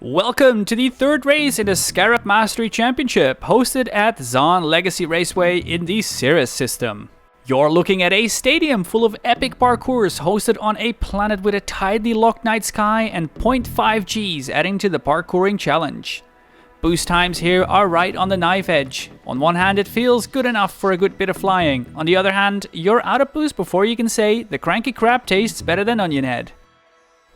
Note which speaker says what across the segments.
Speaker 1: Welcome to the third race in the Scarab Mastery Championship, hosted at Zon Legacy Raceway in the Caerus system. You're looking at a stadium full of epic parkours hosted on a planet with a tightly locked night sky and 0.5 Gs adding to the parkouring challenge. Boost times here are right on the knife edge. On one hand it feels good enough for a good bit of flying, on the other hand you're out of boost before you can say the cranky crab tastes better than onion head.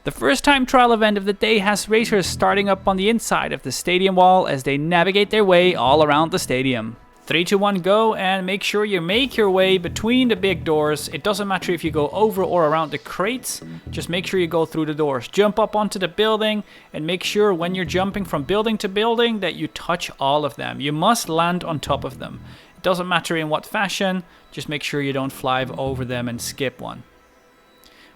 Speaker 1: The first time trial event of the day has racers starting up on the inside of the stadium wall as they navigate their way all around the stadium. 3, 2, 1, go, and make sure you make your way between the big doors. It doesn't matter if you go over or around the crates, just make sure you go through the doors. Jump up onto the building and make sure when you're jumping from building to building that you touch all of them. You must land on top of them. It doesn't matter in what fashion, just make sure you don't fly over them and skip one.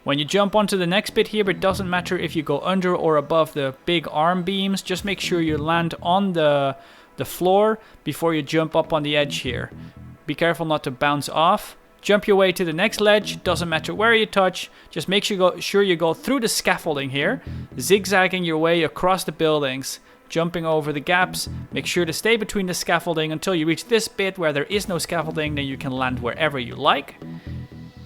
Speaker 1: When you jump onto the next bit here, it doesn't matter if you go under or above the big arm beams, just make sure you land on the floor before you jump up on the edge here. Be careful not to bounce off. Jump your way to the next ledge, doesn't matter where you touch, just make sure you go through the scaffolding here, zigzagging your way across the buildings, jumping over the gaps. Make sure to stay between the scaffolding until you reach this bit where there is no scaffolding, then you can land wherever you like.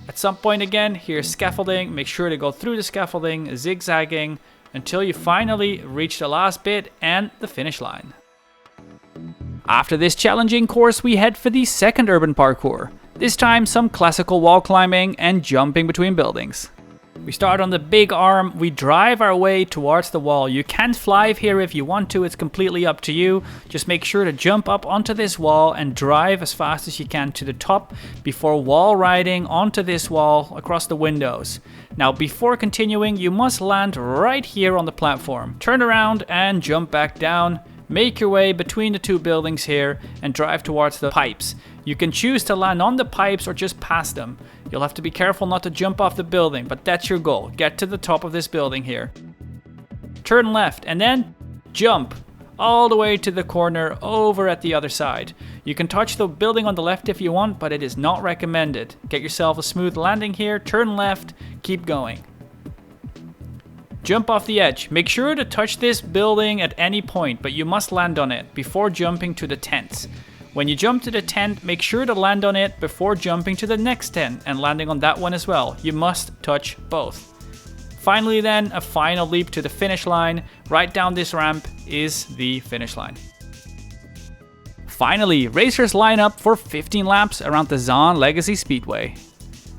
Speaker 1: At some point again, here's scaffolding, make sure to go through the scaffolding, zigzagging, until you finally reach the last bit and the finish line. After this challenging course, we head for the second urban parkour. This time some classical wall climbing and jumping between buildings. We start on the big arm, we drive our way towards the wall. You can fly here if you want to, it's completely up to you. Just make sure to jump up onto this wall and drive as fast as you can to the top before wall riding onto this wall across the windows. Now before continuing, you must land right here on the platform. Turn around and jump back down. Make your way between the two buildings here and drive towards the pipes. You can choose to land on the pipes or just past them. You'll have to be careful not to jump off the building, but that's your goal. Get to the top of this building here. Turn left and then jump all the way to the corner over at the other side. You can touch the building on the left if you want, but it is not recommended. Get yourself a smooth landing here, turn left, keep going. Jump off the edge. Make sure to touch this building at any point, but you must land on it before jumping to the tents. When you jump to the tent, make sure to land on it before jumping to the next tent and landing on that one as well. You must touch both. Finally then, a final leap to the finish line. Right down this ramp is the finish line. Finally, racers line up for 15 laps around the Zon Legacy Speedway.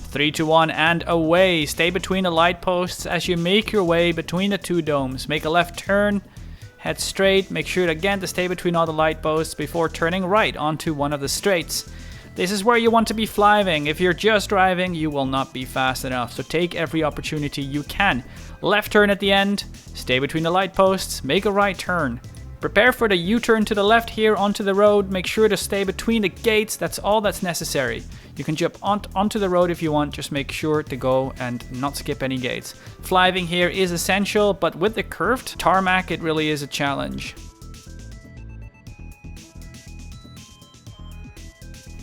Speaker 1: 3, 2, 1, and away. Stay between the light posts as you make your way between the two domes. Make a left turn, head straight. Make sure again to stay between all the light posts before turning right onto one of the straights. This is where you want to be flying. If you're just driving, you will not be fast enough, so take every opportunity you can. Left turn at the end, stay between the light posts, make a right turn. Prepare for the U-turn to the left here onto the road. Make sure to stay between the gates. That's all that's necessary. You can jump onto the road if you want. Just make sure to go and not skip any gates. Flying here is essential, but with the curved tarmac, it really is a challenge.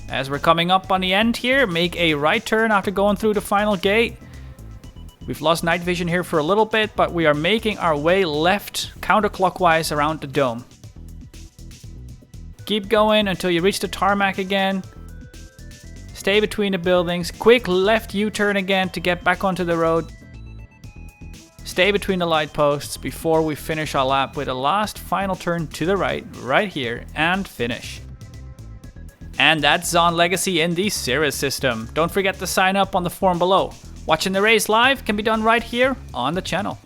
Speaker 1: As we're coming up on the end here, make a right turn after going through the final gate. We've lost night vision here for a little bit, but we are making our way left counterclockwise around the dome. Keep going until you reach the tarmac again. Stay between the buildings. Quick left U-turn again to get back onto the road. Stay between the light posts before we finish our lap with a last final turn to the right here, and finish. And that's Zon Legacy in the Caerus system. Don't forget to sign up on the forum below. Watching the race live can be done right here on the channel.